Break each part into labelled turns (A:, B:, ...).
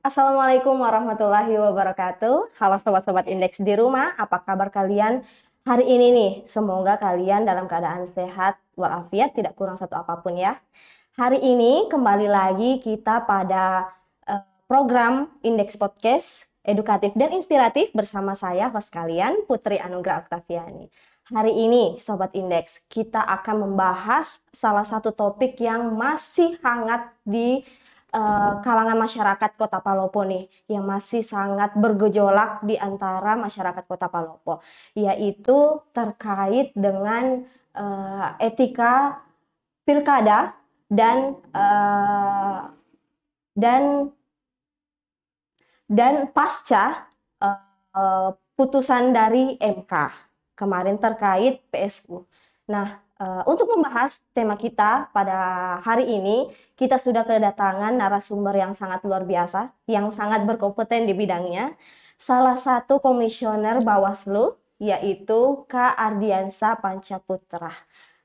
A: Assalamualaikum warahmatullahi wabarakatuh. Halo sobat-sobat Indeks di rumah, apa kabar kalian hari ini nih? Semoga kalian dalam keadaan sehat walafiat, tidak kurang satu apapun ya. Hari ini kembali lagi kita pada program Indeks Podcast edukatif dan inspiratif bersama saya host kalian Putri Anugrah Oktaviani. Hari ini Sobat Indeks, kita akan membahas salah satu topik yang masih hangat di kalangan masyarakat Kota Palopo nih, yang masih sangat bergejolak di antara masyarakat Kota Palopo, yaitu terkait dengan etika pilkada dan dan pasca putusan dari MK kemarin terkait PSU. Nah, untuk membahas tema kita pada hari ini, kita sudah kedatangan narasumber yang sangat luar biasa, yang sangat berkompeten di bidangnya. Salah satu komisioner Bawaslu, yaitu Kak Ardiansa Pancaputra.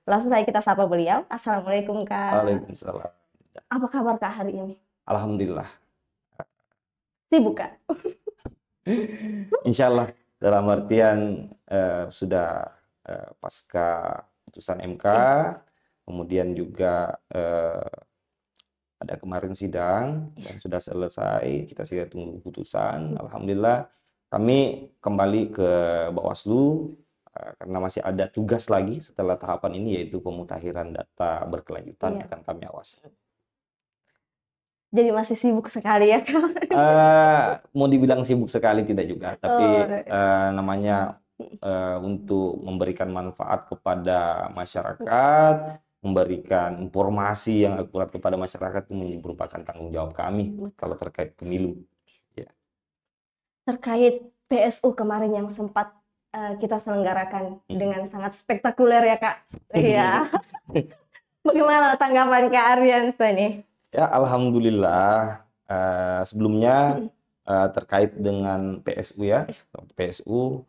A: Langsung saja kita sapa beliau. Assalamualaikum Kak.
B: Waalaikumsalam.
A: Apa kabar Kak hari ini?
B: Alhamdulillah.
A: Sibuk Kak?
B: Insya Allah dalam artian sudah pasca putusan MK, kemudian juga ada kemarin sidang dan sudah selesai, kita sudah tunggu putusan. Alhamdulillah kami kembali ke Bawaslu karena masih ada tugas lagi setelah tahapan ini, yaitu pemutakhiran data berkelanjutan yang akan kami awasi.
A: Jadi masih sibuk sekali ya Kak?
B: Mau dibilang sibuk sekali tidak juga, tapi namanya untuk memberikan manfaat kepada masyarakat, memberikan informasi yang akurat kepada masyarakat itu merupakan tanggung jawab kami kalau terkait pemilu. Ya.
A: Terkait PSU kemarin yang sempat kita selenggarakan dengan sangat spektakuler ya Kak. Iya. Bagaimana tanggapan Kak Ardiansa nih?
B: Ya, alhamdulillah. Sebelumnya terkait dengan PSU ya, PSU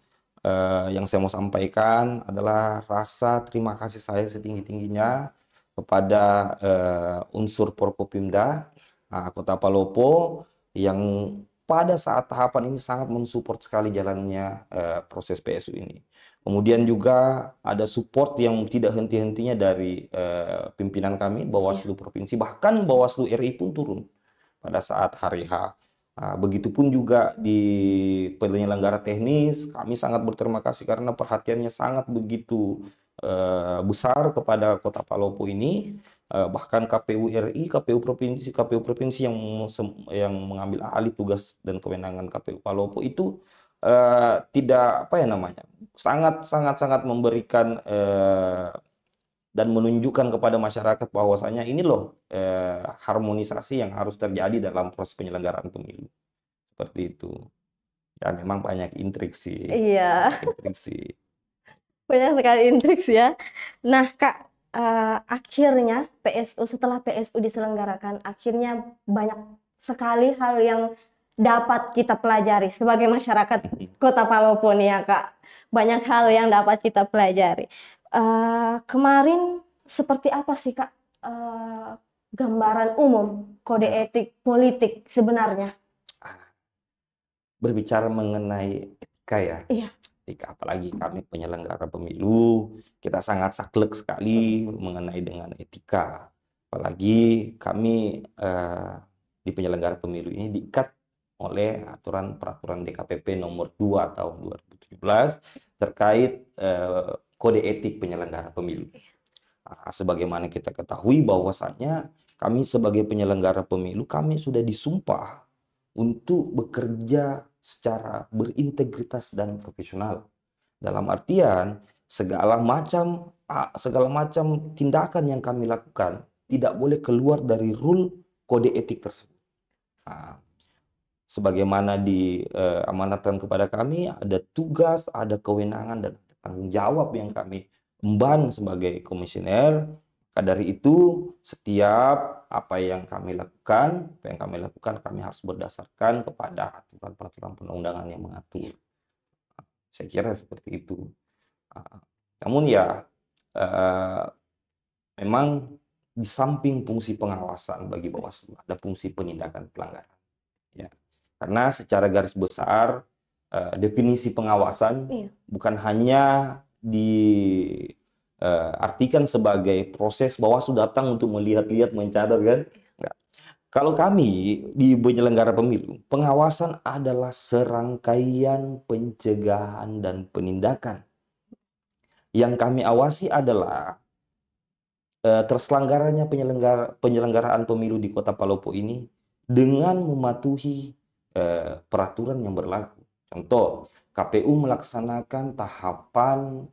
B: yang saya mau sampaikan adalah rasa terima kasih saya setinggi-tingginya kepada unsur Forkopimda Kota Palopo yang pada saat tahapan ini sangat mensupport sekali jalannya proses PSU ini. Kemudian juga ada support yang tidak henti-hentinya dari pimpinan kami, Bawaslu Provinsi, bahkan Bawaslu RI pun turun pada saat hari H. Begitupun juga di penyelenggara teknis, kami sangat berterima kasih karena perhatiannya sangat begitu besar kepada Kota Palopo ini. Bahkan KPU RI, KPU Provinsi yang mengambil alih tugas dan kewenangan KPU Palopo itu tidak sangat memberikan dan menunjukkan kepada masyarakat bahwasanya ini loh harmonisasi yang harus terjadi dalam proses penyelenggaraan pemilu seperti itu. Ya memang banyak intrik sih.
A: Iya.
B: Intrik sih.
A: Banyak sekali intrik ya. Nah Kak, akhirnya setelah PSU diselenggarakan, akhirnya banyak sekali hal yang dapat kita pelajari sebagai masyarakat Kota Palopo nih ya Kak. Banyak hal yang dapat kita pelajari. Kemarin seperti apa sih Kak gambaran umum kode etik politik sebenarnya?
B: Berbicara mengenai etika ya.
A: Iya.
B: Etika, apalagi kami penyelenggara pemilu, kita sangat saklek sekali mengenai dengan etika. Apalagi kami di penyelenggara pemilu ini diikat oleh aturan peraturan DKPP nomor 2 tahun 2017 terkait kode etik penyelenggara pemilu. Sebagaimana kita ketahui bahwasannya kami sebagai penyelenggara pemilu, kami sudah disumpah untuk bekerja secara berintegritas dan profesional. Dalam artian segala macam tindakan yang kami lakukan tidak boleh keluar dari rule kode etik tersebut. Sebagaimana diamanatkan kepada kami, ada tugas, ada kewenangan, dan tanggung jawab yang kami emban sebagai komisioner. Dari itu, setiap apa yang kami lakukan, kami harus berdasarkan kepada aturan-peraturan perundang-undangan yang mengatur. Saya kira seperti itu. Namun ya, memang di samping fungsi pengawasan bagi Bawaslu, ada fungsi penindakan pelanggaran. Ya. Karena secara garis besar definisi pengawasan
A: Iya.
B: bukan hanya diartikan sebagai proses Bawaslu datang untuk melihat-lihat, mencatat kan? Enggak. Kalau kami di penyelenggara pemilu, pengawasan adalah serangkaian pencegahan dan penindakan. Yang kami awasi adalah terselenggaranya penyelenggaraan pemilu di Kota Palopo ini dengan mematuhi peraturan yang berlaku. Contoh, KPU melaksanakan tahapan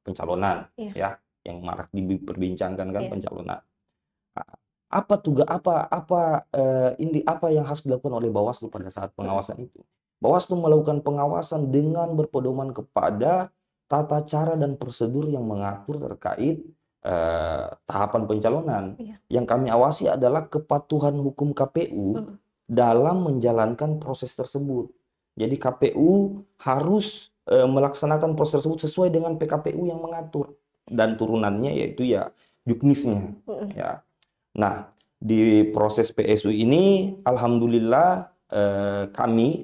B: pencalonan,
A: Iya.
B: ya, yang marak diperbincangkan kan,
A: Iya.
B: pencalonan. Nah, apa yang harus dilakukan oleh Bawaslu pada saat pengawasan itu? Bawaslu melakukan pengawasan dengan berpedoman kepada tata cara dan prosedur yang mengatur terkait tahapan pencalonan.
A: Iya.
B: Yang kami awasi adalah kepatuhan hukum KPU dalam menjalankan proses tersebut. Jadi KPU harus melaksanakan proses tersebut sesuai dengan PKPU yang mengatur, dan turunannya yaitu ya juknisnya. Ya. Nah, di proses PSU ini, alhamdulillah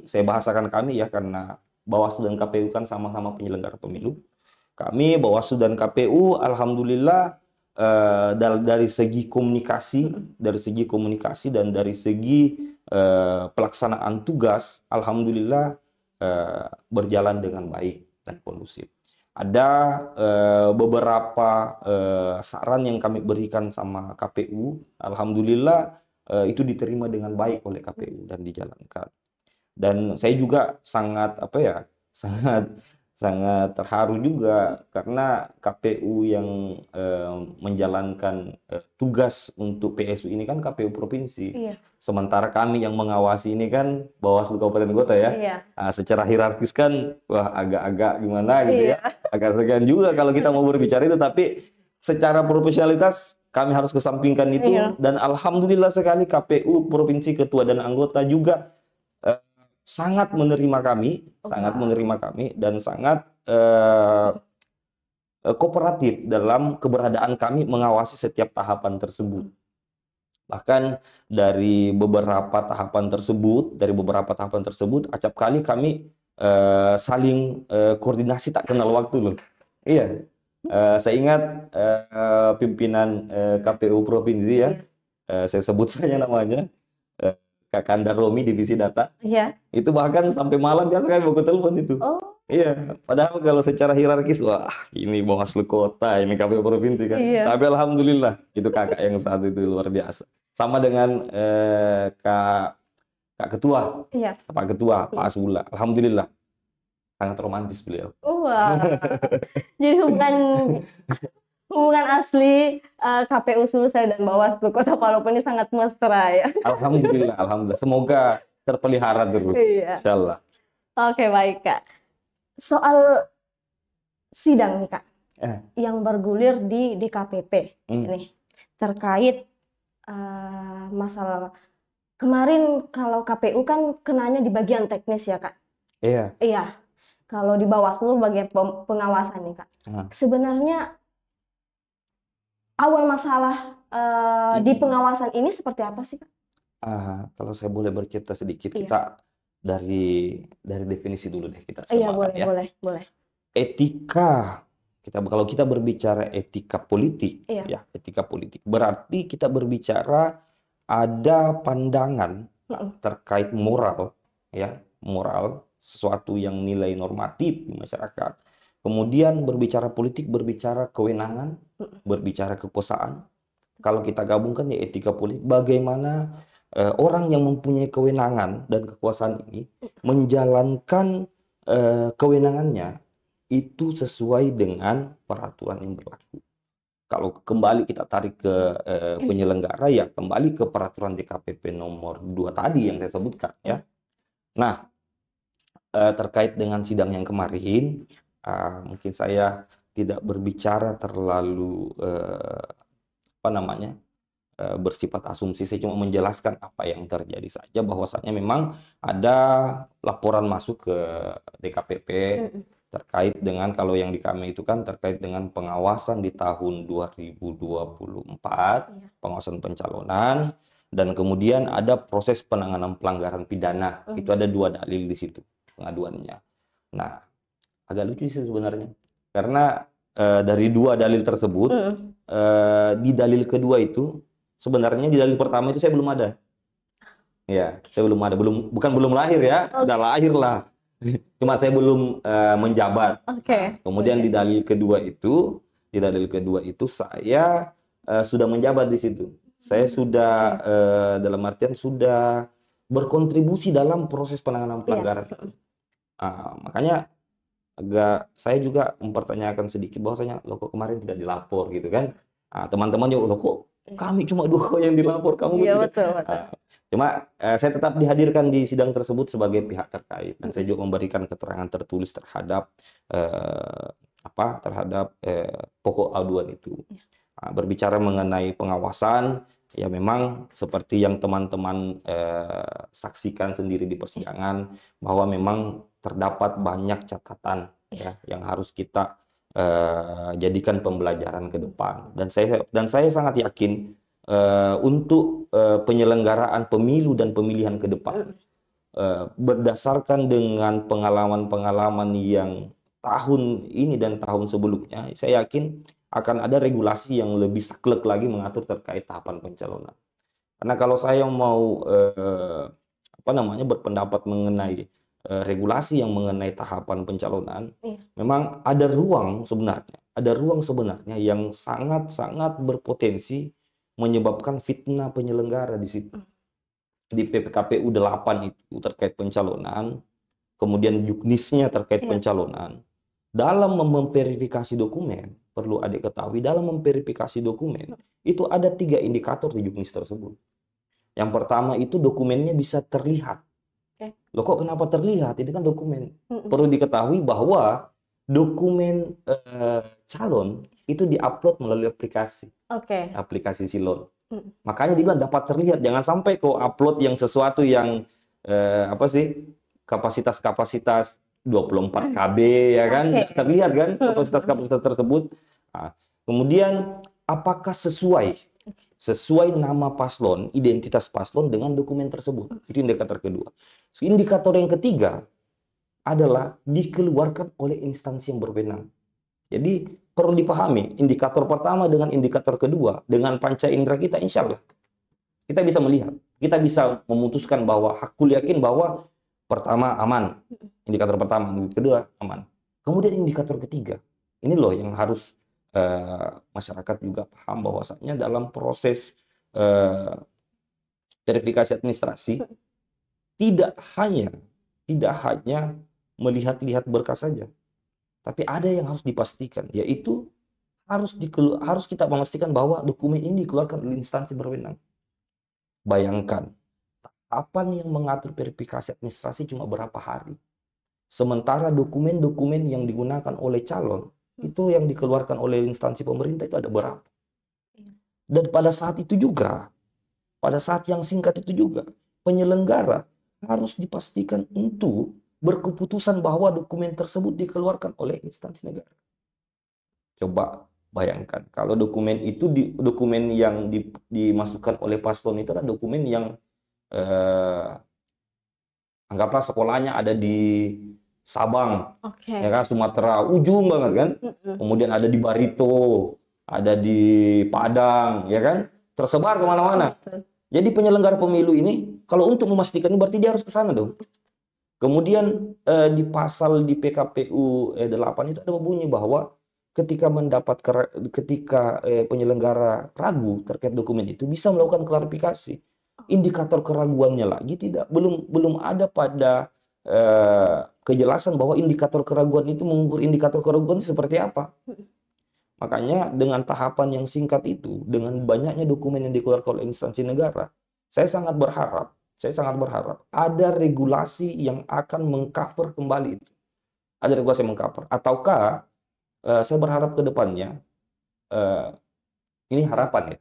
B: saya bahasakan kami ya, karena Bawaslu dan KPU kan sama-sama penyelenggara pemilu. Kami, Bawaslu dan KPU, alhamdulillah dari segi komunikasi, dan dari segi pelaksanaan tugas, alhamdulillah berjalan dengan baik dan kondusif. Ada beberapa saran yang kami berikan sama KPU, alhamdulillah itu diterima dengan baik oleh KPU dan dijalankan. Dan saya juga sangat terharu juga karena KPU yang menjalankan tugas untuk PSU ini kan KPU provinsi.
A: Iya.
B: Sementara kami yang mengawasi ini kan Bawaslu Kabupaten Kota ya.
A: Iya.
B: Nah, secara hierarkis kan wah agak-agak gimana gitu
A: Iya.
B: ya. Agak segan juga kalau kita mau berbicara itu, tapi secara profesionalitas kami harus kesampingkan itu.
A: Iya.
B: Dan alhamdulillah sekali KPU provinsi, ketua dan anggota juga sangat menerima kami, dan sangat kooperatif dalam keberadaan kami mengawasi setiap tahapan tersebut. Bahkan dari beberapa tahapan tersebut, acap kali kami saling koordinasi tak kenal waktu loh. Iya, saya ingat pimpinan KPU provinsi ya, saya sebut saja namanya, Kak Kandar Romi divisi data.
A: Iya.
B: Itu bahkan sampai malam biasa kami baku telepon itu.
A: Oh.
B: Iya, padahal kalau secara hierarkis, wah ini Bawaslu Kota, ini KPU Provinsi kan.
A: Iya.
B: Tapi alhamdulillah, itu kakak yang satu itu luar biasa. Sama dengan Kak Ketua,
A: Iya.
B: Pak Ketua, Pak Asbula. Alhamdulillah, sangat romantis beliau.
A: Wah. Jadi hubungan asli KPU Sulsel dan Bawaslu Kota Palopo ini sangat mesra ya.
B: Alhamdulillah. Semoga terpelihara terus.
A: Iya.
B: Insyaallah.
A: Oke, baik Kak. Soal sidang nih Kak, yang bergulir di DKPP ini terkait masalah kemarin, kalau KPU kan kenanya di bagian teknis ya Kak.
B: Iya.
A: Iya. Kalau di Bawaslu bagian pengawasan nih Kak. Sebenarnya awal masalah di pengawasan ini seperti apa sih Kak?
B: Kalau saya boleh bercerita sedikit,
A: Iya.
B: kita dari definisi dulu deh kita
A: Iya,
B: samakan ya.
A: boleh.
B: Etika, kalau kita berbicara etika politik,
A: Iya.
B: ya etika politik berarti kita berbicara ada pandangan terkait moral, ya moral, sesuatu yang nilai normatif di masyarakat. Kemudian berbicara politik, berbicara kewenangan, berbicara kekuasaan. Kalau kita gabungkan ya etika politik, bagaimana orang yang mempunyai kewenangan dan kekuasaan ini menjalankan kewenangannya itu sesuai dengan peraturan yang berlaku. Kalau kembali kita tarik ke penyelenggara ya kembali ke peraturan DKPP nomor 2 tadi yang saya sebutkan ya. Nah, terkait dengan sidang yang kemarin, mungkin saya tidak berbicara terlalu bersifat asumsi. Saya cuma menjelaskan apa yang terjadi saja, bahwasanya memang ada laporan masuk ke DKPP terkait dengan, kalau yang di kami itu kan terkait dengan pengawasan di tahun 2024, pengawasan pencalonan. Dan kemudian ada proses penanganan pelanggaran pidana. Itu ada 2 dalil di situ pengaduannya. Nah, agak lucu sih sebenarnya. Karena dari 2 dalil tersebut, di dalil kedua itu, sebenarnya di dalil pertama itu saya belum ada. Ya, saya belum ada. Bukan belum lahir ya, udah lahir lah. Cuma saya belum menjabat. Nah, kemudian di dalil kedua itu saya sudah menjabat di situ. Saya sudah dalam artian sudah berkontribusi dalam proses penanganan pelanggaran itu. Makanya saya juga mempertanyakan sedikit bahwasanya loh kok kemarin tidak dilapor gitu kan. Teman-teman juga loh kok kami cuma 2 yang dilapor, kamu tidak.
A: Betul.
B: Cuma saya tetap dihadirkan di sidang tersebut sebagai pihak terkait, dan saya juga memberikan keterangan tertulis terhadap pokok aduan itu. Berbicara mengenai pengawasan, ya memang seperti yang teman-teman saksikan sendiri di persidangan, bahwa memang terdapat banyak catatan ya yang harus kita jadikan pembelajaran ke depan. Dan saya sangat yakin untuk penyelenggaraan pemilu dan pemilihan ke depan, berdasarkan dengan pengalaman-pengalaman yang tahun ini dan tahun sebelumnya, saya yakin akan ada regulasi yang lebih saklek lagi mengatur terkait tahapan pencalonan. Karena kalau saya mau berpendapat mengenai regulasi yang mengenai tahapan pencalonan, memang ada ruang sebenarnya yang sangat-sangat berpotensi menyebabkan fitnah penyelenggara di situ. Di PPKPU 8 itu terkait pencalonan, kemudian juknisnya terkait pencalonan. Dalam memverifikasi dokumen, perlu adik ketahui, dalam memverifikasi dokumen, itu ada 3 indikator di juknis tersebut. Yang pertama itu dokumennya bisa terlihat. Loh kok kenapa terlihat? Itu kan dokumen. Perlu diketahui bahwa dokumen calon itu diupload melalui aplikasi. Aplikasi Silon. Makanya dibilang dapat terlihat. Jangan sampai kau upload yang sesuatu yang kapasitas 24 KB ya kan, terlihat kan kapasitas tersebut. Kemudian apakah sesuai nama paslon, identitas paslon dengan dokumen tersebut? Itu indikator kedua. Indikator yang ketiga adalah dikeluarkan oleh instansi yang berwenang. Jadi perlu dipahami, indikator pertama dengan indikator kedua, dengan panca indera kita, insya Allah kita bisa melihat, kita bisa memutuskan bahwa hakul yakin bahwa pertama aman, indikator pertama, kedua aman. Kemudian indikator ketiga, ini loh yang harus masyarakat juga paham, bahwasanya dalam proses verifikasi administrasi tidak hanya melihat-lihat berkas saja, tapi ada yang harus dipastikan, yaitu harus kita memastikan bahwa dokumen ini dikeluarkan oleh instansi berwenang. Bayangkan, tahapan yang mengatur verifikasi administrasi cuma berapa hari. Sementara dokumen-dokumen yang digunakan oleh calon, itu yang dikeluarkan oleh instansi pemerintah itu ada berapa. Dan pada saat itu juga, pada saat yang singkat itu juga, penyelenggara harus dipastikan untuk berkeputusan bahwa dokumen tersebut dikeluarkan oleh instansi negara. Coba bayangkan, kalau dokumen itu dokumen yang dimasukkan oleh paslon itu adalah dokumen yang anggaplah sekolahnya ada di Sabang, ya kan, Sumatera ujung banget kan. Kemudian ada di Barito, ada di Padang, ya kan, tersebar kemana-mana. Jadi penyelenggara pemilu ini, kalau untuk memastikan ini berarti dia harus ke sana dong. Kemudian di pasal di PKPU 8 itu ada berbunyi bahwa ketika penyelenggara ragu terkait dokumen itu bisa melakukan klarifikasi. Indikator keraguannya lagi belum ada pada kejelasan bahwa indikator keraguan itu mengukur indikator keraguan itu seperti apa. Makanya dengan tahapan yang singkat itu, dengan banyaknya dokumen yang dikeluarkan oleh instansi negara, saya sangat berharap ada regulasi yang akan mengcover kembali itu. Ada regulasi yang mengcover. Ataukah saya berharap ke depannya, ini harapan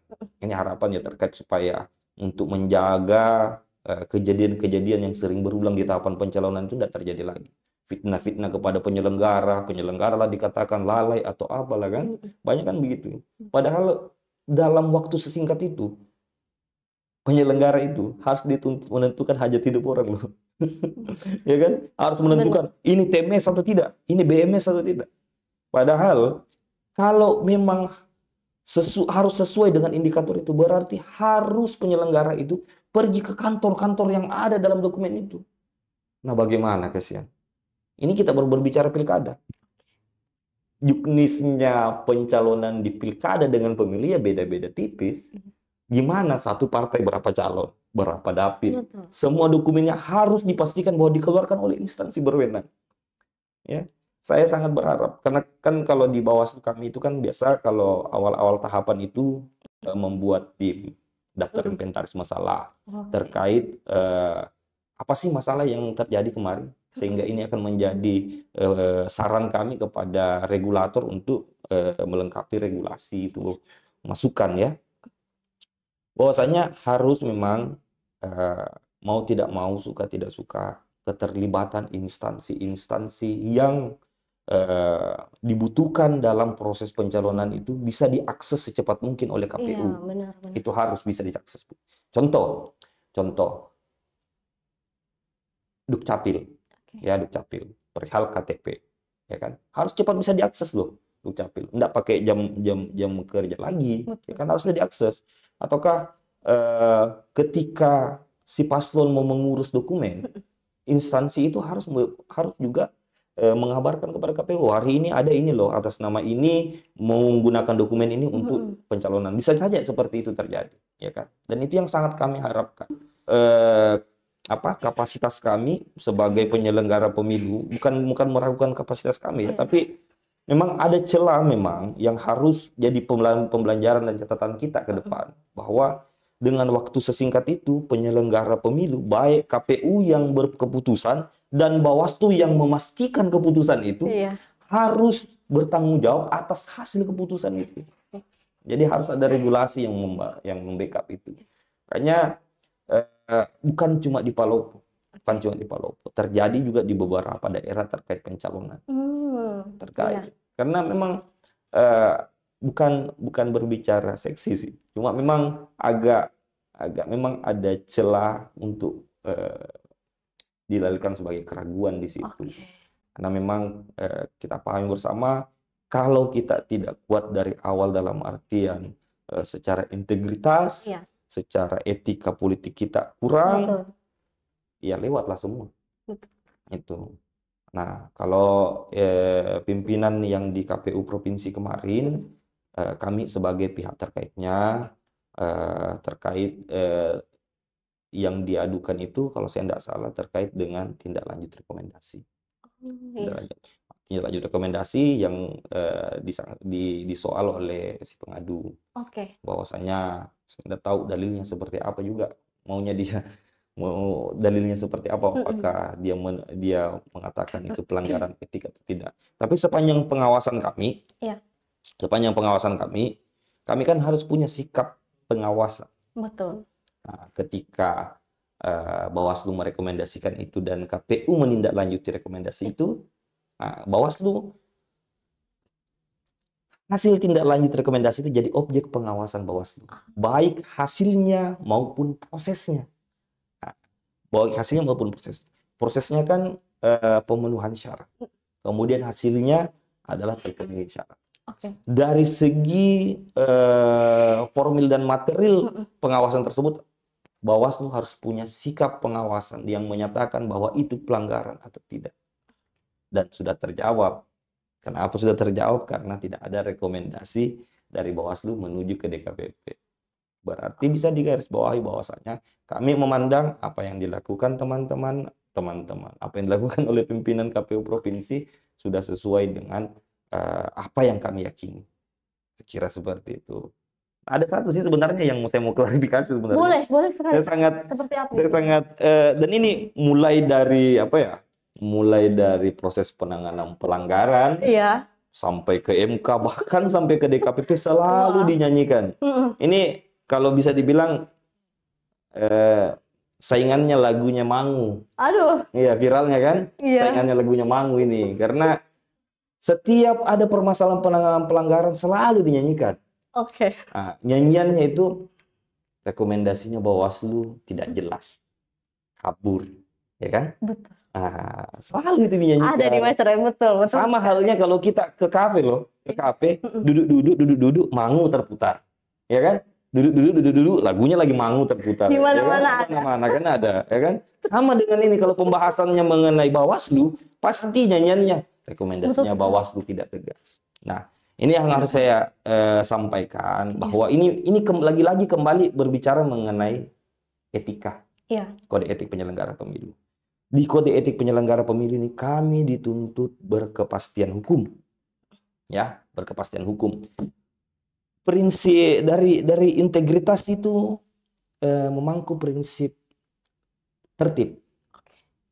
B: ya terkait supaya untuk menjaga kejadian-kejadian yang sering berulang di tahapan pencalonan itu tidak terjadi lagi. Fitnah-fitnah kepada penyelenggara lah dikatakan lalai atau apalah kan. Banyak kan begitu. Padahal dalam waktu sesingkat itu, penyelenggara itu harus dituntut menentukan hajat hidup orang loh. Ya kan? Harus menentukan ini TMS atau tidak, ini BMS atau tidak. Padahal kalau memang harus sesuai dengan indikator itu, berarti harus penyelenggara itu pergi ke kantor-kantor yang ada dalam dokumen itu. Nah, bagaimana kasihan? Ini kita baru berbicara pilkada. Juknisnya pencalonan di pilkada dengan pemilih ya beda-beda tipis. Gimana satu partai berapa calon, berapa dapil?
A: Betul.
B: Semua dokumennya harus dipastikan bahwa dikeluarkan oleh instansi berwenang. Ya, saya sangat berharap karena kan kalau di Bawaslu kami itu kan biasa kalau awal-awal tahapan itu membuat tim daftar inventaris masalah terkait apa sih masalah yang terjadi kemarin, sehingga ini akan menjadi saran kami kepada regulator untuk melengkapi regulasi itu, masukan ya. Bahwasanya harus memang mau tidak mau, suka tidak suka, keterlibatan instansi-instansi yang dibutuhkan dalam proses pencalonan itu bisa diakses secepat mungkin oleh KPU.
A: Iya, benar-benar.
B: Itu harus bisa diakses. Contoh Dukcapil, ya Dukcapil, perihal KTP, ya kan, harus cepat bisa diakses loh Dukcapil, nggak pakai jam kerja lagi, ya kan, harusnya diakses. Ataukah ketika si paslon mau mengurus dokumen, instansi itu harus juga mengabarkan kepada KPU, hari ini ada ini loh atas nama ini mau menggunakan dokumen ini untuk pencalonan. Bisa saja seperti itu terjadi, ya kan? Dan itu yang sangat kami harapkan. Kapasitas kami sebagai penyelenggara pemilu bukan meragukan kapasitas kami ya, tapi memang ada celah memang yang harus jadi pembelajaran dan catatan kita ke depan, bahwa dengan waktu sesingkat itu penyelenggara pemilu baik KPU yang berkeputusan dan Bawaslu yang memastikan keputusan itu harus bertanggung jawab atas hasil keputusan itu. Jadi harus ada regulasi yang membackup itu. Kayaknya bukan cuma di Palopo, terjadi juga di beberapa daerah terkait pencalonan. Terkait. Karena memang bukan berbicara seksi sih, cuma memang agak memang ada celah untuk dilalaikan sebagai keraguan di situ. Karena memang kita pahami bersama, kalau kita tidak kuat dari awal dalam artian secara integritas, secara etika politik kita kurang, ya lewatlah semua. Itu. Nah, kalau pimpinan yang di KPU Provinsi kemarin, kami sebagai pihak terkaitnya, terkait yang diadukan itu, kalau saya tidak salah, terkait dengan tindak lanjut rekomendasi. Tindak lanjut rekomendasi yang disoal oleh si pengadu. Bahwasanya saya tidak tahu dalilnya seperti apa juga, maunya dia mau dalilnya seperti apa, apakah dia mengatakan itu pelanggaran etik atau tidak. Tapi sepanjang pengawasan kami, kami kan harus punya sikap pengawasan.
A: Betul.
B: Nah, ketika Bawaslu merekomendasikan itu dan KPU menindaklanjuti rekomendasi itu, Bawaslu, hasil tindak lanjut rekomendasi itu jadi objek pengawasan Bawaslu, baik hasilnya maupun prosesnya. Baik hasilnya maupun prosesnya kan pemenuhan syarat, kemudian hasilnya adalah terpenuhi syarat. Dari segi formil dan material pengawasan tersebut, Bawaslu harus punya sikap pengawasan yang menyatakan bahwa itu pelanggaran atau tidak. Dan sudah terjawab. Kenapa sudah terjawab? Karena tidak ada rekomendasi dari Bawaslu menuju ke DKPP. Berarti bisa digarisbawahi bahwasanya kami memandang apa yang dilakukan teman-teman, apa yang dilakukan oleh pimpinan KPU Provinsi sudah sesuai dengan apa yang kami yakini. Sekira seperti itu. Ada satu sih sebenarnya yang saya mau klarifikasi sebenarnya.
A: Boleh sekali.
B: Seperti apa? Dan ini mulai dari mulai dari proses penanganan pelanggaran, sampai ke MK, bahkan sampai ke DKPP selalu dinyanyikan. Ini kalau bisa dibilang saingannya lagunya Mangu.
A: Aduh.
B: Iya, viralnya kan? Saingannya lagunya Mangu ini. Karena setiap ada permasalahan penanganan pelanggaran selalu dinyanyikan. Nah, nyanyiannya itu rekomendasinya Bawaslu tidak jelas, kabur, ya kan?
A: Betul.
B: Selalu itu
A: Ada di
B: dinyanyikan.
A: masyarakat, betul, betul.
B: Sama halnya kalau kita ke kafe loh, ke kafe, duduk-duduk, mangu terputar, ya kan? Duduk-duduk, lagunya lagi mangu terputar,
A: Di
B: ya kan?
A: mana-mana
B: Di
A: ada.
B: mana-mana kan ada, ya kan? Sama dengan ini kalau pembahasannya mengenai Bawaslu, pasti nyanyiannya rekomendasinya
A: Betul.
B: Bawaslu tidak tegas. Nah, ini yang harus saya sampaikan bahwa ini lagi-lagi kembali berbicara mengenai etika,
A: Iya.
B: kode etik penyelenggara pemilu. Di kode etik penyelenggara pemilu ini kami dituntut berkepastian hukum. Ya, berkepastian hukum. Prinsip dari integritas itu memangku prinsip tertib.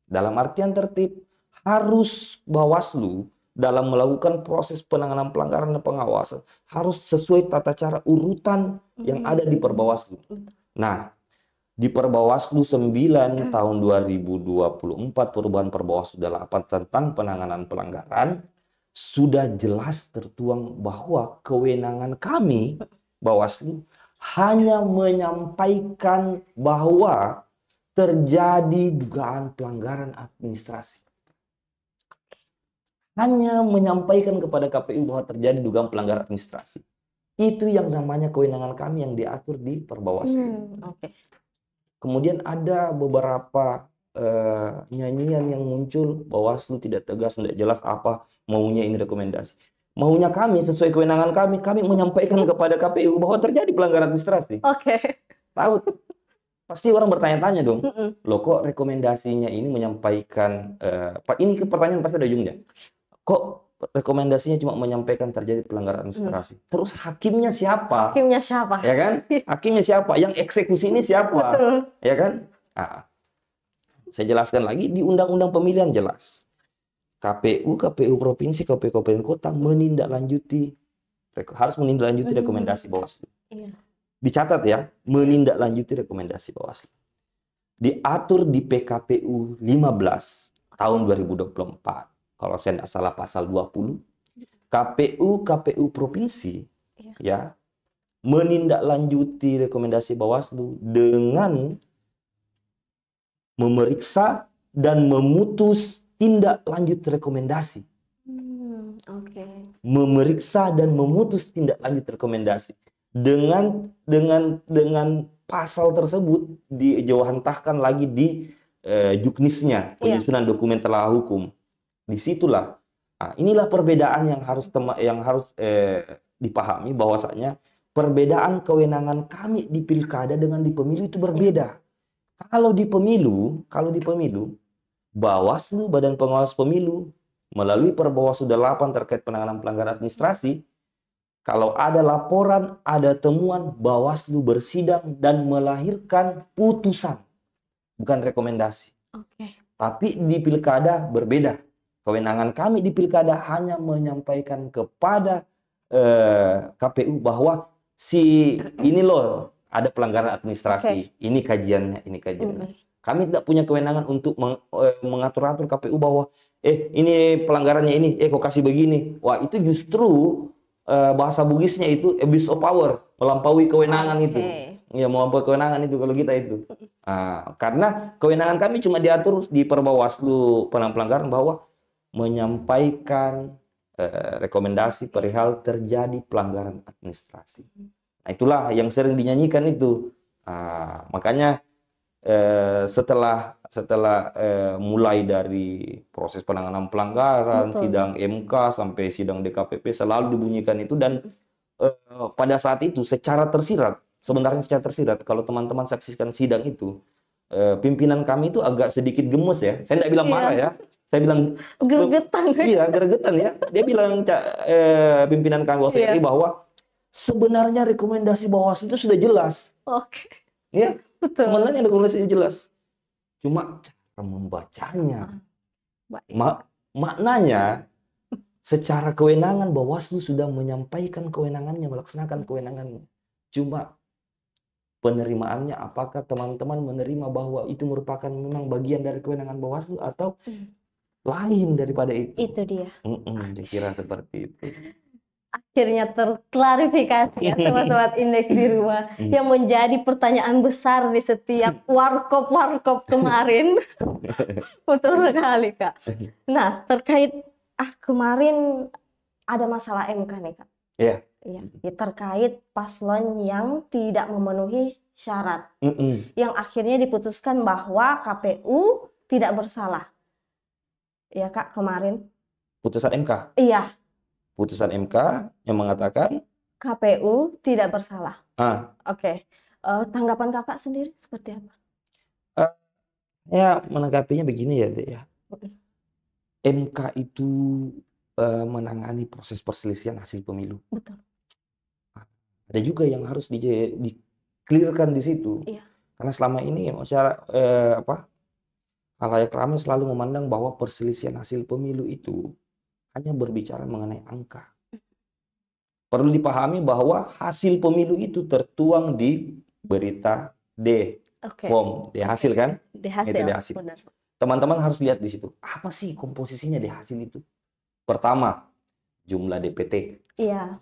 B: Dalam artian tertib, harus Bawaslu dalam melakukan proses penanganan pelanggaran dan pengawasan harus sesuai tata cara urutan yang ada di Perbawaslu. Nah, di Perbawaslu 9 tahun 2024 perubahan Perbawaslu 8 tentang penanganan pelanggaran sudah jelas tertuang bahwa kewenangan kami Bawaslu hanya menyampaikan bahwa terjadi dugaan pelanggaran administrasi. Hanya menyampaikan kepada KPU bahwa terjadi dugaan pelanggaran administrasi. Itu yang namanya kewenangan kami yang diatur di Perbawaslu. Kemudian ada beberapa nyanyian yang muncul, Bawaslu tidak tegas, tidak jelas apa maunya ini rekomendasi. Maunya kami sesuai kewenangan kami menyampaikan kepada KPU bahwa terjadi pelanggaran administrasi. Tahu? Pasti orang bertanya-tanya dong, loh kok rekomendasinya ini menyampaikan, ini pertanyaan pasti ada ujungnya. Kok rekomendasinya cuma menyampaikan terjadi pelanggaran administrasi? Terus hakimnya siapa?
A: Hakimnya siapa?
B: Ya kan? Hakimnya siapa? Yang eksekusi ini siapa?
A: Betul.
B: Ya kan? Saya jelaskan lagi di Undang-Undang Pemilihan jelas. KPU Provinsi, KPU Kabupaten Kota harus menindaklanjuti rekomendasi Bawaslu. Dicatat ya, menindaklanjuti rekomendasi Bawaslu. Diatur di PKPU 15 tahun 2024. Kalau saya tidak salah pasal 20. KPU Provinsi ya menindaklanjuti rekomendasi Bawaslu dengan memeriksa dan memutus tindak lanjut rekomendasi. Memeriksa dan memutus tindak lanjut rekomendasi. Dengan pasal tersebut dijawantahkan lagi di juknisnya, penyusunan dokumen telah hukum. Disitulah, inilah perbedaan yang harus dipahami bahwasanya perbedaan kewenangan kami di pilkada dengan di pemilu itu berbeda. Kalau di pemilu, Bawaslu, Badan Pengawas Pemilu, melalui Perbawaslu 8 terkait penanganan pelanggaran administrasi, kalau ada laporan, ada temuan, Bawaslu bersidang dan melahirkan putusan, bukan rekomendasi. Tapi di pilkada berbeda. Kewenangan kami di pilkada hanya menyampaikan kepada KPU bahwa ini loh ada pelanggaran administrasi, ini kajiannya, ini kajiannya. Kami tidak punya kewenangan untuk mengatur-atur KPU bahwa ini pelanggarannya ini, kok kasih begini. Wah, itu justru bahasa Bugisnya itu abuse of power, melampaui kewenangan itu. Ya, melampaui kewenangan itu kalau kita itu. Karena kewenangan kami cuma diatur di Perbawaslu pelanggaran bahwa menyampaikan rekomendasi perihal terjadi pelanggaran administrasi. Nah, itulah yang sering dinyanyikan itu. Makanya setelah mulai dari proses penanganan pelanggaran, sidang MK sampai sidang DKPP selalu dibunyikan itu, dan pada saat itu secara tersirat, sebenarnya secara tersirat kalau teman-teman saksikan sidang itu, pimpinan kami itu agak sedikit gemes ya. Saya tidak bilang marah ya. Saya bilang
A: gregetan.
B: Iya, gregetan ya. Dia bilang pimpinan kami Bawaslu RI bahwa sebenarnya rekomendasi Bawaslu itu sudah jelas. Ya.
A: Betul.
B: Sebenarnya rekomendasi itu jelas. Cuma cara membacanya. Maknanya secara kewenangan Bawaslu sudah menyampaikan kewenangannya, melaksanakan kewenangannya. Cuma penerimaannya, apakah teman-teman menerima bahwa itu merupakan memang bagian dari kewenangan Bawaslu atau lain daripada itu?
A: Itu dia.
B: Saya kira seperti itu.
A: akhirnya terklarifikasi ya sobat-sobat indeks di rumah yang menjadi pertanyaan besar di setiap warkop kemarin. Betul sekali Kak. Nah terkait kemarin ada masalah MK nih Kak.
B: Iya.
A: Ya, terkait paslon yang tidak memenuhi syarat, yang akhirnya diputuskan bahwa KPU tidak bersalah. Ya Kak kemarin.
B: Putusan MK.
A: Iya.
B: Putusan MK yang mengatakan
A: KPU tidak bersalah.
B: Oke.
A: Tanggapan Kakak sendiri seperti apa?
B: Ya menanggapinya begini ya, Dek ya. MK itu menangani proses perselisihan hasil pemilu.
A: Betul.
B: Ada juga yang harus di-clearkan di situ.
A: Iya.
B: Karena selama ini khalayak ramai selalu memandang bahwa perselisihan hasil pemilu itu hanya berbicara mengenai angka. Perlu dipahami bahwa hasil pemilu itu tertuang di berita D. Form D hasil kan?
A: D hasil.
B: Itu D hasil. Teman-teman harus lihat di situ. Apa sih komposisinya D hasil itu? Pertama, jumlah DPT.
A: Iya.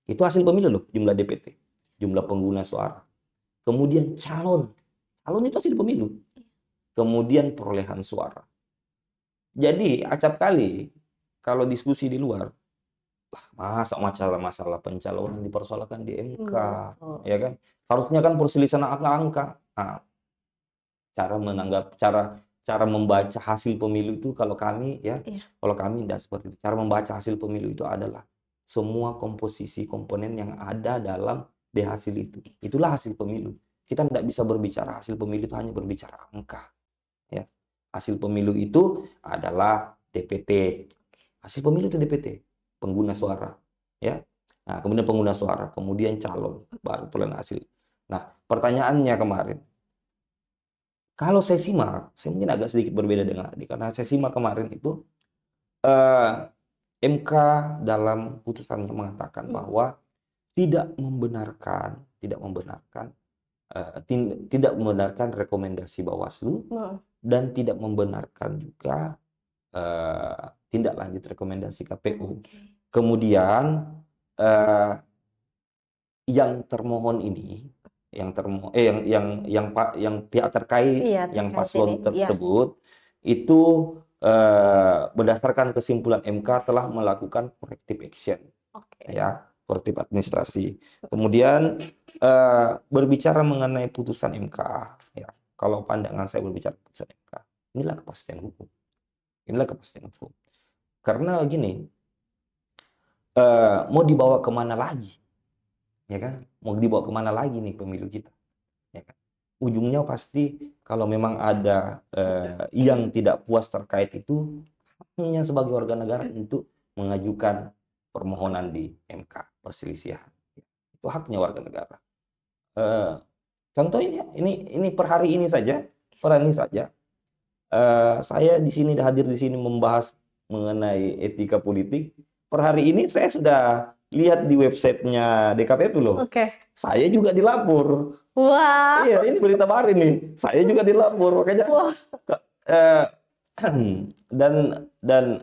B: Itu hasil pemilu loh, jumlah DPT. Jumlah pengguna suara. Kemudian calon. Calon itu hasil pemilu. Kemudian perolehan suara. Jadi, acap kali kalau diskusi di luar, masa masalah pencalonan dipersoalkan di MK, ya kan? Harusnya kan perselisihan angka-angka. Nah, cara membaca hasil pemilu itu kalau kami tidak seperti itu. Cara membaca hasil pemilu itu adalah semua komposisi komponen yang ada dalam D hasil itu. Itulah hasil pemilu. Kita tidak bisa berbicara hasil pemilu itu hanya berbicara angka. Ya. Hasil pemilu itu adalah DPT. Hasil pemilu itu DPT, pengguna suara, ya. Nah, kemudian pengguna suara, kemudian calon, baru perolehan hasil. Nah, pertanyaannya kemarin, kalau saya simak, saya mungkin agak sedikit berbeda dengan Adi, karena saya simak kemarin itu MK dalam putusannya mengatakan bahwa tidak membenarkan rekomendasi Bawaslu dan tidak membenarkan juga tindak lanjut rekomendasi KPU. Kemudian yang termohon ini, yang pihak terkait, yang paslon tersebut itu berdasarkan kesimpulan MK telah melakukan corrective action, ya, korrektif administrasi. Kemudian berbicara mengenai putusan MK, ya, kalau pandangan saya berbicara putusan MK, inilah kepastian hukum. Inilah kepastian hukum. Karena gini, mau dibawa kemana lagi, ya kan? Mau dibawa kemana lagi nih pemilu kita, ya kan? Ujungnya pasti kalau memang ada yang tidak puas terkait itu, hanya sebagai warga negara untuk mengajukan permohonan di MK perselisihan. Itu haknya warga negara. Contohnya ini per hari ini saja, saya hadir di sini membahas mengenai etika politik. Per hari ini saya sudah lihat di websitenya DKPP loh. Saya juga dilapor.
A: Wah.
B: Iya, ini berita baru nih. Saya juga dilapor, makanya. Dan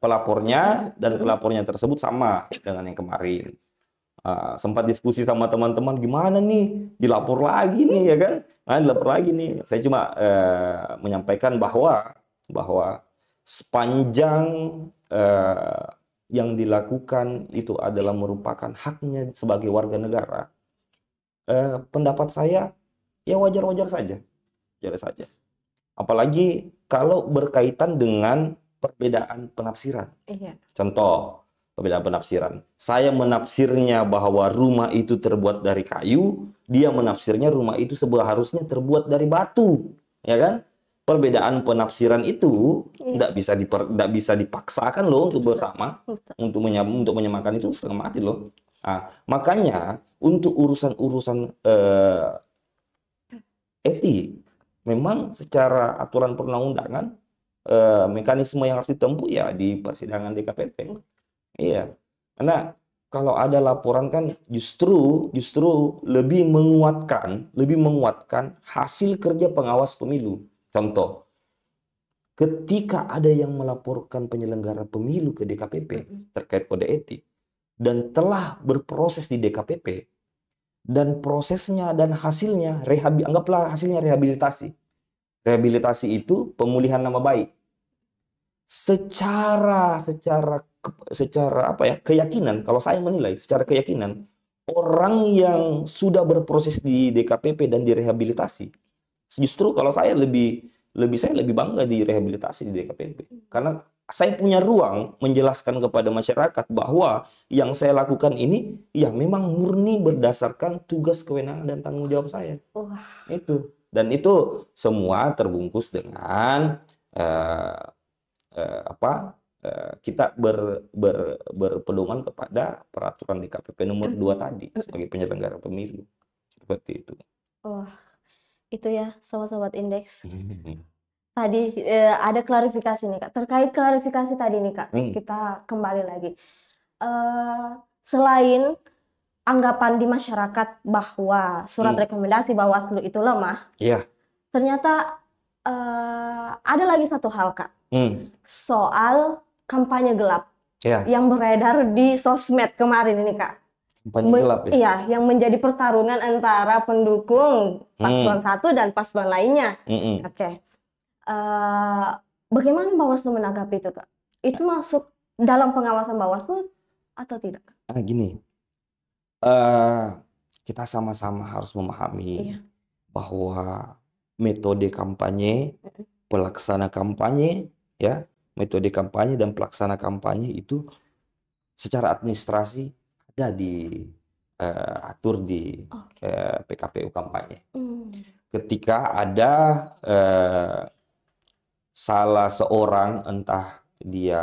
B: pelapornya tersebut sama dengan yang kemarin. Sempat diskusi sama teman-teman, gimana nih, dilapor lagi nih, ya kan? Nah, dilapor lagi nih. Saya cuma menyampaikan bahwa sepanjang yang dilakukan itu adalah merupakan haknya sebagai warga negara, pendapat saya ya wajar-wajar saja. Apalagi kalau berkaitan dengan perbedaan penafsiran. Contoh, perbedaan penafsiran. Saya menafsirnya bahwa rumah itu terbuat dari kayu, dia menafsirnya rumah itu seharusnya terbuat dari batu, ya kan? Perbedaan penafsiran itu tidak bisa dipaksakan loh untuk bersama, untuk menyamakan itu setengah mati loh. Nah, makanya untuk urusan-urusan etik, memang secara aturan perundang-undangan mekanisme yang harus ditempuh ya di persidangan DKPP. Iya, karena kalau ada laporan kan justru lebih menguatkan hasil kerja pengawas pemilu. Contoh, ketika ada yang melaporkan penyelenggara pemilu ke DKPP terkait kode etik, dan telah berproses di DKPP, dan prosesnya dan hasilnya anggaplah hasilnya rehabilitasi. Rehabilitasi itu pemulihan nama baik. Secara apa ya, keyakinan, kalau saya menilai secara keyakinan, orang yang sudah berproses di DKPP dan direhabilitasi, justru kalau saya lebih bangga direhabilitasi di DKPP, karena saya punya ruang menjelaskan kepada masyarakat bahwa yang saya lakukan ini ya memang murni berdasarkan tugas, kewenangan, dan tanggung jawab saya.
A: Wah,
B: Itu. Dan itu semua terbungkus dengan kita berpedoman kepada peraturan DKPP nomor 2 tadi sebagai penyelenggara pemilu. Seperti itu.
A: wah, itu ya, sobat-sobat Indeks. Tadi ada klarifikasi nih Kak. Terkait klarifikasi tadi nih Kak, kita kembali lagi. Selain anggapan di masyarakat bahwa surat rekomendasi Bawaslu itu lemah, ternyata ada lagi satu hal Kak, soal kampanye gelap yang beredar di sosmed kemarin ini Kak.
B: Kampanye gelap ya?
A: Iya, yang menjadi pertarungan antara pendukung paslon 1 dan paslon lainnya. Oke. Bagaimana Bawaslu menanggapi itu Kak? Itu masuk dalam pengawasan Bawaslu atau tidak?
B: Gini, kita sama-sama harus memahami bahwa metode kampanye, pelaksana kampanye, ya, metode kampanye dan pelaksana kampanye itu secara administrasi ada diatur di PKPU kampanye. Ketika ada salah seorang, entah dia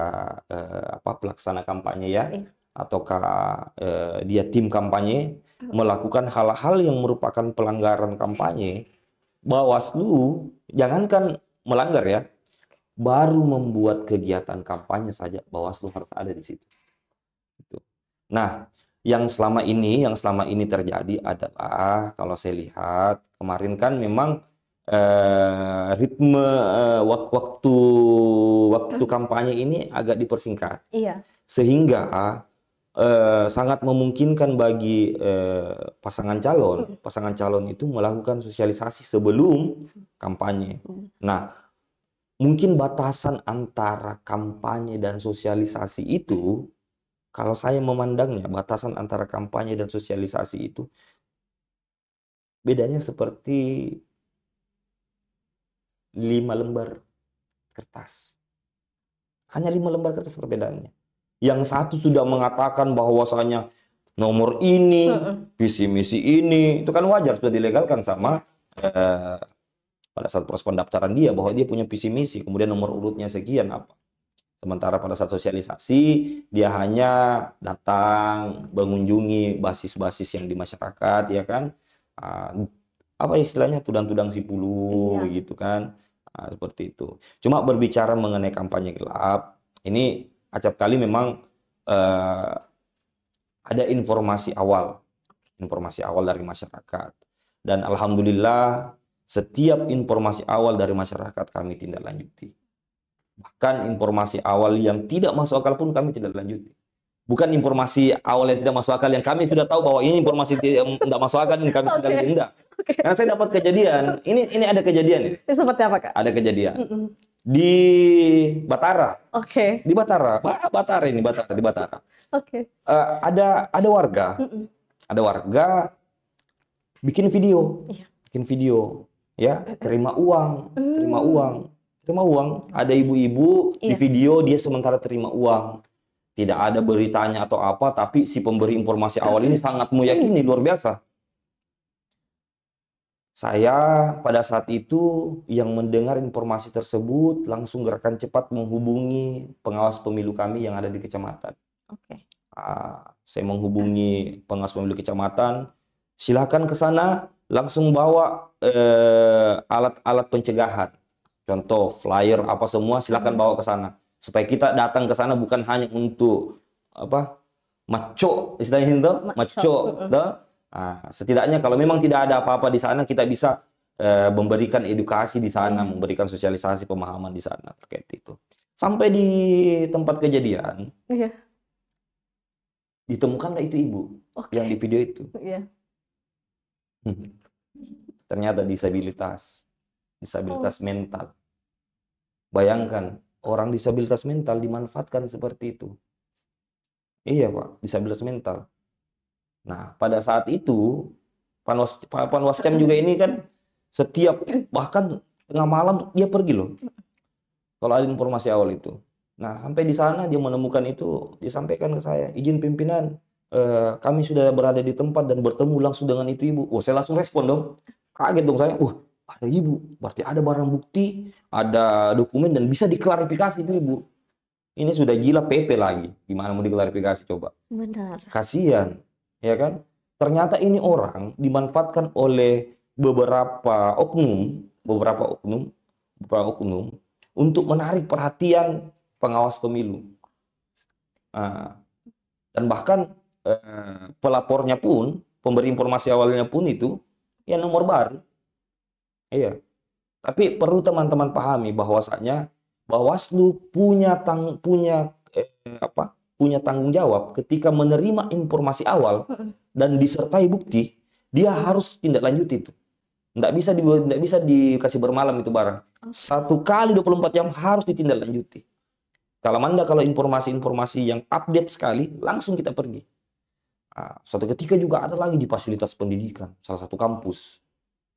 B: pelaksana kampanye ya, ataukah dia tim kampanye melakukan hal-hal yang merupakan pelanggaran kampanye, Bawaslu jangankan melanggar ya, baru membuat kegiatan kampanye saja Bawaslu harus ada di situ. Nah, yang selama ini terjadi adalah, kalau saya lihat kemarin kan memang ritme waktu kampanye ini agak dipersingkat, sehingga sangat memungkinkan bagi pasangan calon itu melakukan sosialisasi sebelum kampanye. Nah, mungkin batasan antara kampanye dan sosialisasi itu, kalau saya memandangnya, batasan antara kampanye dan sosialisasi itu bedanya seperti 5 lembar kertas. Hanya 5 lembar kertas perbedaannya. Yang satu sudah mengatakan bahwasanya nomor ini, visi misi ini, itu kan wajar, sudah dilegalkan sama pada saat proses pendaftaran dia, bahwa dia punya visi misi, kemudian nomor urutnya sekian apa. Sementara pada saat sosialisasi, dia hanya datang mengunjungi basis-basis yang di masyarakat, ya kan, apa istilahnya, tudang-tudang si puluh, gitu kan, seperti itu. Cuma berbicara mengenai kampanye gelap, ini acap kali memang ada informasi awal dari masyarakat, dan alhamdulillah setiap informasi awal dari masyarakat kami tindak lanjuti. Bahkan informasi awal yang tidak masuk akal pun kami tidak lanjuti. Bukan informasi awal yang tidak masuk akal yang kami sudah tahu bahwa ini informasi tidak masuk akal, ini kami tidak lanjuti. Karena saya dapat kejadian, ini ada kejadian.
A: Itu seperti apa Kak?
B: Ada kejadian. Di Batara. Di Batara. Di Batara. Ada warga. Ada warga bikin video. Ya, terima uang. Ada ibu-ibu di video, dia sementara terima uang. Tidak ada beritanya atau apa, tapi si pemberi informasi awal ini sangat meyakini, luar biasa. Saya pada saat itu yang mendengar informasi tersebut langsung gerakan cepat menghubungi pengawas pemilu kami yang ada di kecamatan. Saya menghubungi pengawas pemilu kecamatan, silakan ke sana, langsung bawa alat-alat pencegahan. Contoh flyer apa semua silakan bawa ke sana, supaya kita datang ke sana bukan hanya untuk maco, istilahnya itu maco. Setidaknya kalau memang tidak ada apa-apa di sana, kita bisa memberikan edukasi di sana, memberikan sosialisasi pemahaman di sana terkait itu. Sampai di tempat kejadian, Ditemukanlah itu ibu yang di
A: Oke.
B: video itu.
A: Iya.
B: Ternyata disabilitas
A: Oh,
B: mental. Bayangkan, orang disabilitas mental dimanfaatkan seperti itu. Iya Pak, disabilitas mental. Nah, pada saat itu, Panwascam juga ini kan setiap, bahkan tengah malam dia pergi loh, kalau ada informasi awal itu. Nah, sampai di sana dia menemukan itu, disampaikan ke saya, izin pimpinan, kami sudah berada di tempat dan bertemu langsung dengan itu ibu. Oh, saya langsung respon dong. Kaget dong saya, ada ibu, berarti ada barang bukti, ada dokumen dan bisa diklarifikasi itu ibu. Ini sudah gila PP lagi, gimana mau diklarifikasi coba?
A: benar.
B: Kasihan, ya kan? Ternyata ini orang dimanfaatkan oleh beberapa oknum untuk menarik perhatian pengawas pemilu. Nah, dan bahkan pelapornya pun, pemberi informasi awalnya pun itu ya nomor baru. Iya. Tapi perlu teman-teman pahami bahwasanya Bawaslu punya tanggung jawab ketika menerima informasi awal dan disertai bukti, dia harus tindak lanjut itu. Nggak bisa dikasih bermalam itu barang. Satu kali 24 jam harus ditindaklanjuti. Kalau informasi-informasi yang update sekali, langsung kita pergi. Nah, suatu ketika juga ada lagi di fasilitas pendidikan, salah satu kampus.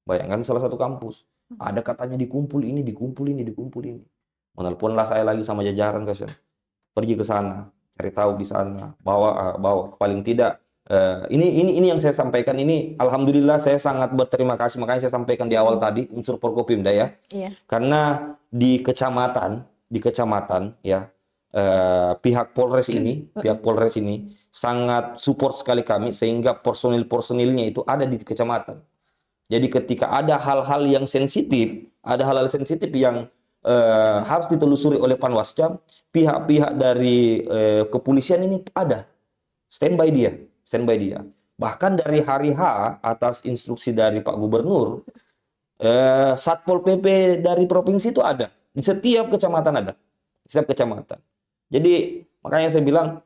B: Bayangkan salah satu kampus. Ada katanya dikumpul ini, dikumpul ini, dikumpul ini. Menelponlah saya lagi sama jajaran, kasihan. Pergi ke sana, cari tahu di sana, bawa paling tidak ini yang saya sampaikan ini, alhamdulillah saya sangat berterima kasih, makanya saya sampaikan di awal tadi unsur Forkopimda ya.
A: Iya.
B: Karena di kecamatan ya, pihak Polres ini sangat support sekali kami sehingga personil-personilnya itu ada di kecamatan. Jadi ketika ada hal-hal yang sensitif, yang harus ditelusuri oleh Panwascam, pihak-pihak dari kepolisian ini ada, standby dia. Bahkan dari hari H atas instruksi dari Pak Gubernur, Satpol PP dari provinsi itu ada, di setiap kecamatan ada, setiap kecamatan. Jadi makanya saya bilang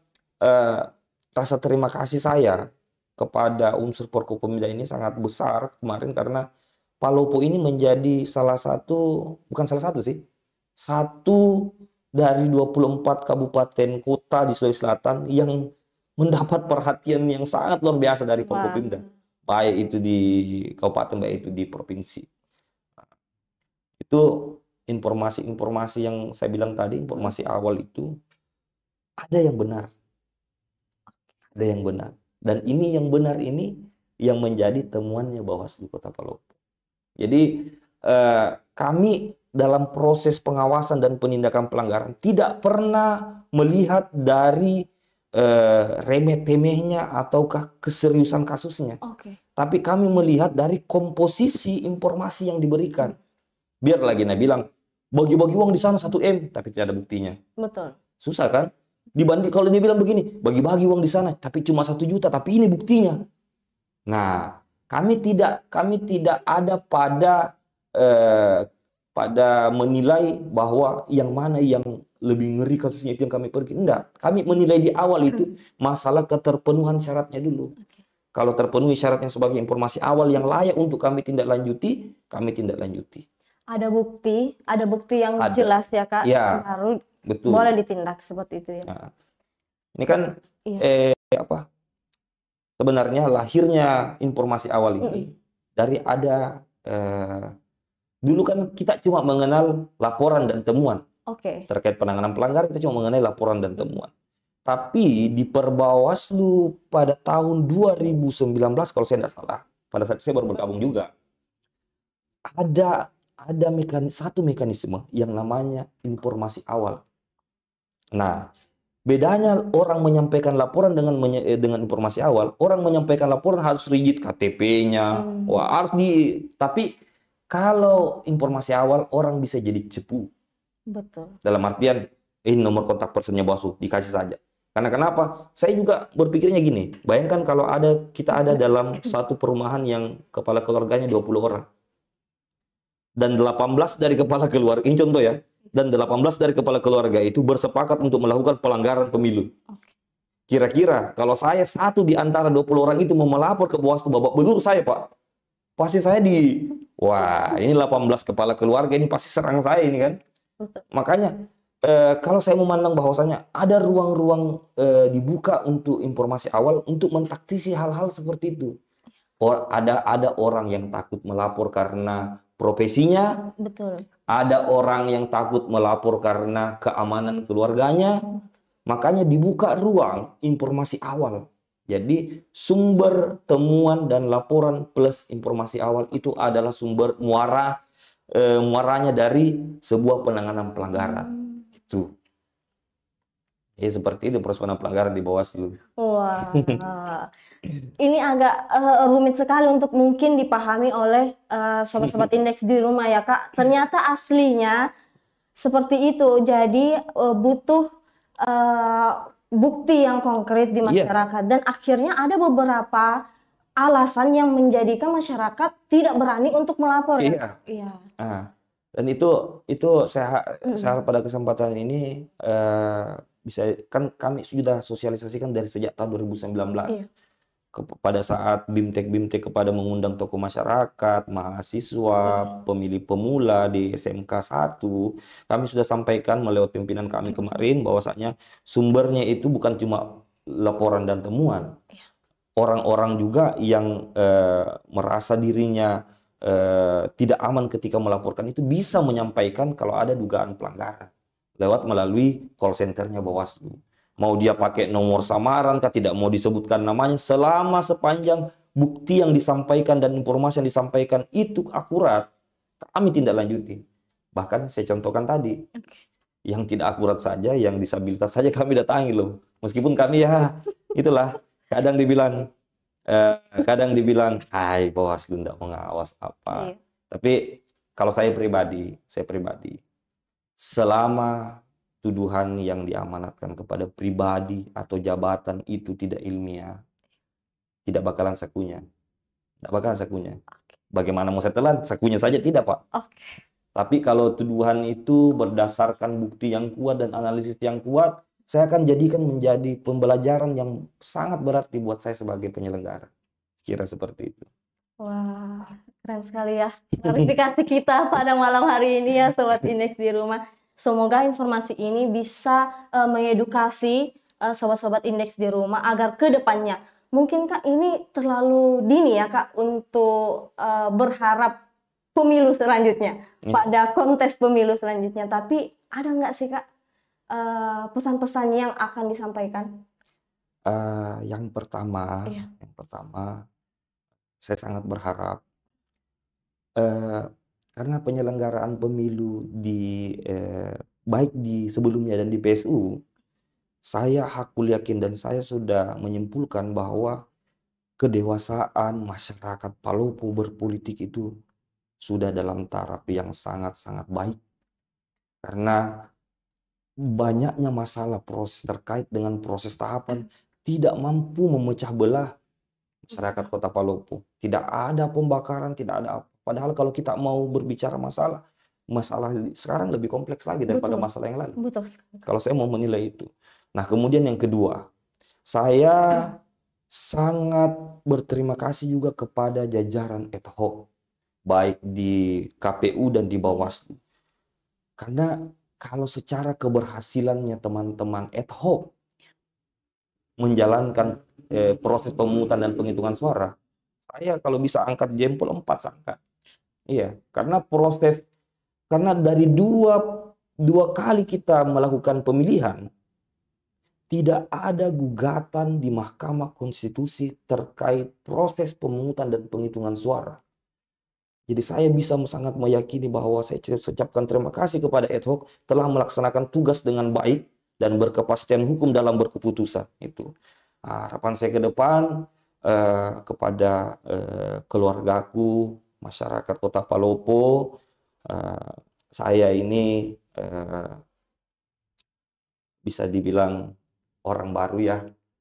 B: rasa terima kasih saya kepada unsur Forkopimda ini sangat besar kemarin karena Palopo ini menjadi bukan salah satu sih, satu dari 24 kabupaten kota di Sulawesi Selatan yang mendapat perhatian yang sangat luar biasa dari
A: Wah.
B: Forkopimda. Baik itu di kabupaten, baik itu di provinsi. Itu informasi-informasi yang saya bilang tadi, informasi awal itu ada yang benar. Ada yang benar. Dan ini yang benar ini yang menjadi temuannya Bawaslu Kota Palopo. Jadi kami dalam proses pengawasan dan penindakan pelanggaran tidak pernah melihat dari remeh-temehnya ataukah keseriusan kasusnya.
A: Oke.
B: Tapi kami melihat dari komposisi informasi yang diberikan. Biar lagi bilang, bagi-bagi uang di sana 1 M, tapi tidak ada buktinya.
A: Betul.
B: Susah kan? Dibanding kalau dia bilang begini, bagi-bagi uang di sana, tapi cuma 1 juta, tapi ini buktinya. Nah, kami tidak ada pada menilai bahwa yang mana yang lebih ngeri kasusnya itu yang kami pergi. Enggak, kami menilai di awal itu masalah keterpenuhan syaratnya dulu. Kalau terpenuhi syaratnya sebagai informasi awal yang layak untuk kami tindak lanjuti, kami tindak lanjuti.
A: Ada bukti yang
B: Ada.
A: jelas ya Kak,
B: Ya,
A: baru
B: betul.
A: boleh ditindak seperti itu ya.
B: Nah, ini kan
A: Iya.
B: sebenarnya lahirnya informasi awal ini dari dulu kan kita cuma mengenal laporan dan temuan.
A: Oke.
B: Terkait penanganan pelanggaran kita cuma mengenai laporan dan temuan. Tapi di Perbawaslu pada tahun 2019 kalau saya tidak salah, pada saat saya baru bergabung juga, ada satu mekanisme yang namanya informasi awal. Nah, bedanya orang menyampaikan laporan dengan informasi awal, orang menyampaikan laporan harus rigid KTP-nya, tapi kalau informasi awal orang bisa jadi cepu.
A: Betul.
B: Dalam artian, nomor kontak personnya Bawaslu dikasih saja. Karena kenapa? Saya juga berpikirnya gini, bayangkan kalau kita ada dalam satu perumahan yang kepala keluarganya 20 orang. Dan 18 dari kepala keluarga, ini contoh ya, dan 18 dari kepala keluarga itu bersepakat untuk melakukan pelanggaran pemilu. Kira-kira kalau saya satu di antara 20 orang itu mau melapor ke Bawaslu babak belur saya, Pak, pasti saya wah, ini 18 kepala keluarga ini pasti serang saya ini kan.
A: Betul.
B: Makanya kalau saya memandang bahwasanya ada ruang-ruang dibuka untuk informasi awal untuk mentaktisi hal-hal seperti itu. Ada orang yang takut melapor karena profesinya,
A: Betul.
B: ada orang yang takut melapor karena keamanan keluarganya. Makanya dibuka ruang informasi awal. Jadi sumber temuan dan laporan plus informasi awal itu adalah sumber muaranya dari sebuah penanganan pelanggaran. Itu. Seperti itu proses penanganan pelanggaran di Bawaslu.
A: Wah, ini agak rumit sekali untuk mungkin dipahami oleh sobat-sobat indeks di rumah ya Kak. Ternyata aslinya seperti itu. Jadi butuh bukti yang konkret di masyarakat, dan akhirnya ada beberapa alasan yang menjadikan masyarakat tidak berani untuk melapor.
B: Iya.
A: Iya.
B: Dan itu saya pada kesempatan ini bisa kan kami sudah sosialisasikan dari sejak tahun 2019.
A: Iya.
B: Pada saat BIMTEK kepada mengundang tokoh masyarakat, mahasiswa, pemilih pemula di SMK 1, kami sudah sampaikan melalui pimpinan kami kemarin bahwasanya sumbernya itu bukan cuma laporan dan temuan. Orang-orang juga yang merasa dirinya tidak aman ketika melaporkan itu bisa menyampaikan kalau ada dugaan pelanggaran melalui call centernya Bawaslu. Mau dia pakai nomor samaran, tidak mau disebutkan namanya, selama sepanjang bukti yang disampaikan dan informasi yang disampaikan itu akurat, kami tindak lanjuti. Bahkan saya contohkan tadi, yang tidak akurat saja, yang disabilitas saja kami datangi loh. Meskipun kami ya, itulah, kadang dibilang, hai Bawaslu tidak mengawas apa. Tapi kalau saya pribadi, selama tuduhan yang diamanatkan kepada pribadi atau jabatan itu tidak ilmiah, tidak bakalan sakunya. Tidak bakalan sakunya. Bagaimana mau saya telan? Sakunya saja tidak, Pak. Tapi kalau tuduhan itu berdasarkan bukti yang kuat dan analisis yang kuat, saya akan jadikan menjadi pembelajaran yang sangat berarti buat saya sebagai penyelenggara. Kira seperti itu.
A: Wah, keren sekali ya klarifikasi kita pada malam hari ini ya Sobat Indeks di rumah. Semoga informasi ini bisa mengedukasi sobat-sobat Indeks di rumah agar ke depannya, mungkin Kak ini terlalu dini ya Kak untuk berharap pemilu selanjutnya, pada kontes pemilu selanjutnya. Tapi ada nggak sih Kak pesan-pesan yang akan disampaikan?
B: Yang pertama, saya sangat berharap karena penyelenggaraan pemilu baik di sebelumnya dan di PSU, saya hakul yakin dan saya sudah menyimpulkan bahwa kedewasaan masyarakat Palopo berpolitik itu sudah dalam taraf yang sangat-sangat baik. Karena banyaknya masalah proses terkait dengan proses tahapan tidak mampu memecah belah masyarakat Kota Palopo. Tidak ada pembakaran, tidak ada apa. Padahal kalau kita mau berbicara masalah sekarang lebih kompleks lagi daripada masalah yang lalu. Kalau saya mau menilai itu. Nah, kemudian yang kedua, saya sangat berterima kasih juga kepada jajaran ad hoc, baik di KPU dan di Bawaslu. Karena kalau secara keberhasilannya teman-teman ad hoc menjalankan proses pemungutan dan penghitungan suara, saya kalau bisa angkat jempol 4 angkat. Iya, karena dari dua kali kita melakukan pemilihan, tidak ada gugatan di Mahkamah Konstitusi terkait proses pemungutan dan penghitungan suara. Jadi saya bisa sangat meyakini bahwa saya ucapkan terima kasih kepada ad hoc telah melaksanakan tugas dengan baik dan berkepastian hukum dalam berkeputusan. Itu harapan saya ke depan kepada keluargaku, masyarakat Kota Palopo. Saya ini bisa dibilang orang baru ya,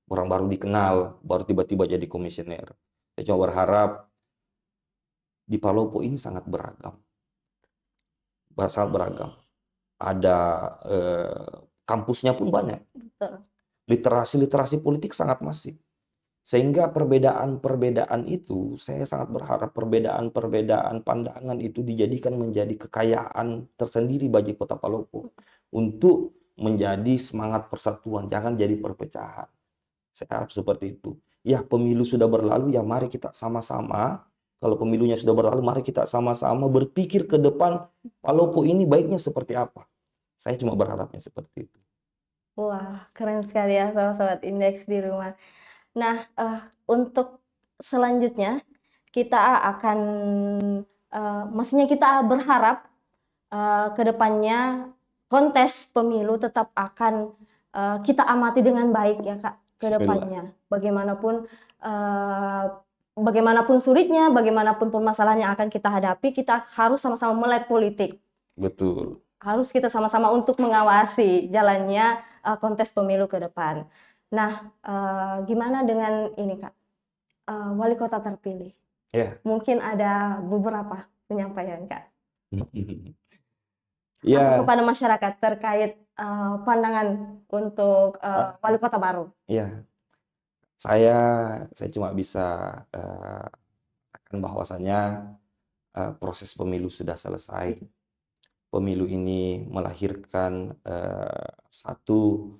B: orang baru dikenal, baru tiba-tiba jadi komisioner. Saya cuma berharap di Palopo ini sangat beragam. Ada kampusnya pun banyak. literasi politik sangat masif. Sehingga perbedaan-perbedaan itu, saya sangat berharap perbedaan-perbedaan pandangan itu dijadikan menjadi kekayaan tersendiri bagi Kota Palopo untuk menjadi semangat persatuan, jangan jadi perpecahan. Saya harap seperti itu. Ya, pemilu sudah berlalu, ya mari kita sama-sama, kalau pemilunya sudah berlalu, mari kita sama-sama berpikir ke depan Palopo ini baiknya seperti apa. Saya cuma berharapnya seperti itu.
A: Wah, keren sekali ya sobat-sobat Indeks di rumah. Nah, untuk selanjutnya kita akan, maksudnya kita berharap ke depannya kontes pemilu tetap akan kita amati dengan baik ya Kak ke depannya. Bagaimanapun sulitnya, bagaimanapun permasalahan yang akan kita hadapi, kita harus sama-sama melek politik.
B: Betul.
A: Harus kita sama-sama untuk mengawasi jalannya kontes pemilu ke depan. Nah, gimana dengan ini Kak, wali kota terpilih?
B: Ya.
A: Mungkin ada beberapa penyampaian Kak.
B: Ya.
A: Atau kepada masyarakat terkait pandangan untuk wali kota baru.
B: Iya, saya cuma bisa akan bahwasanya proses pemilu sudah selesai. Pemilu ini melahirkan satu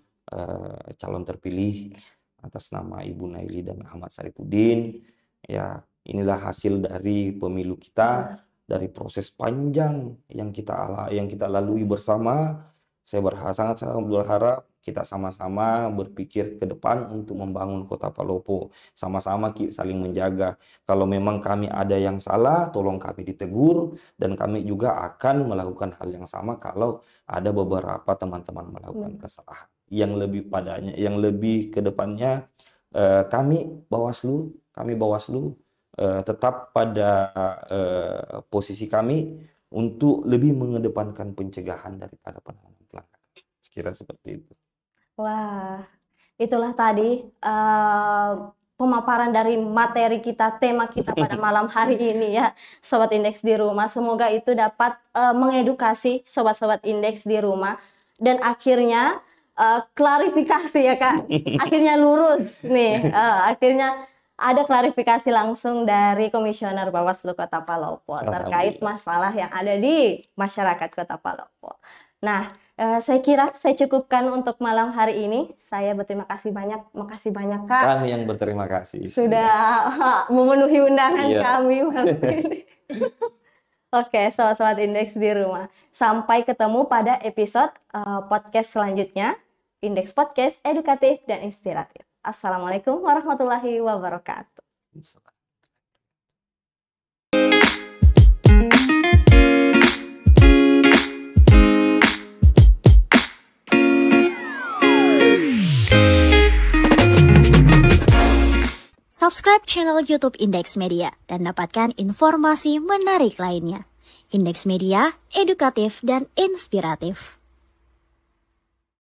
B: calon terpilih atas nama Ibu Naili dan Ahmad Saripudin. Ya, inilah hasil dari pemilu kita, dari proses panjang yang kita lalui bersama. Saya sangat berharap kita sama-sama berpikir ke depan untuk membangun Kota Palopo, sama-sama saling menjaga. Kalau memang kami ada yang salah, tolong kami ditegur, dan kami juga akan melakukan hal yang sama kalau ada beberapa teman-teman melakukan kesalahan. Yang lebih ke depannya, kami Bawaslu tetap pada posisi kami untuk lebih mengedepankan pencegahan daripada penanganan pelanggaran. Sekira seperti itu.
A: Wah, itulah tadi pemaparan dari materi kita, tema kita pada malam hari ini ya, Sobat Indeks di rumah. Semoga itu dapat mengedukasi sobat-sobat Indeks di rumah dan akhirnya klarifikasi ya Kak, akhirnya lurus nih, akhirnya ada klarifikasi langsung dari Komisioner Bawaslu Kota Palopo terkait masalah yang ada di masyarakat Kota Palopo. Nah, saya kira saya cukupkan untuk malam hari ini. Saya berterima kasih banyak, makasih banyak Kak.
B: Kami yang berterima kasih.
A: Sudah memenuhi undangan kami. Oke, sobat-sobat Indeks di rumah. Sampai ketemu pada episode podcast selanjutnya. Indeks Podcast, edukatif dan inspiratif. Assalamualaikum warahmatullahi wabarakatuh.
C: Subscribe channel YouTube Indeks Media dan dapatkan informasi menarik lainnya. Indeks Media, edukatif dan inspiratif.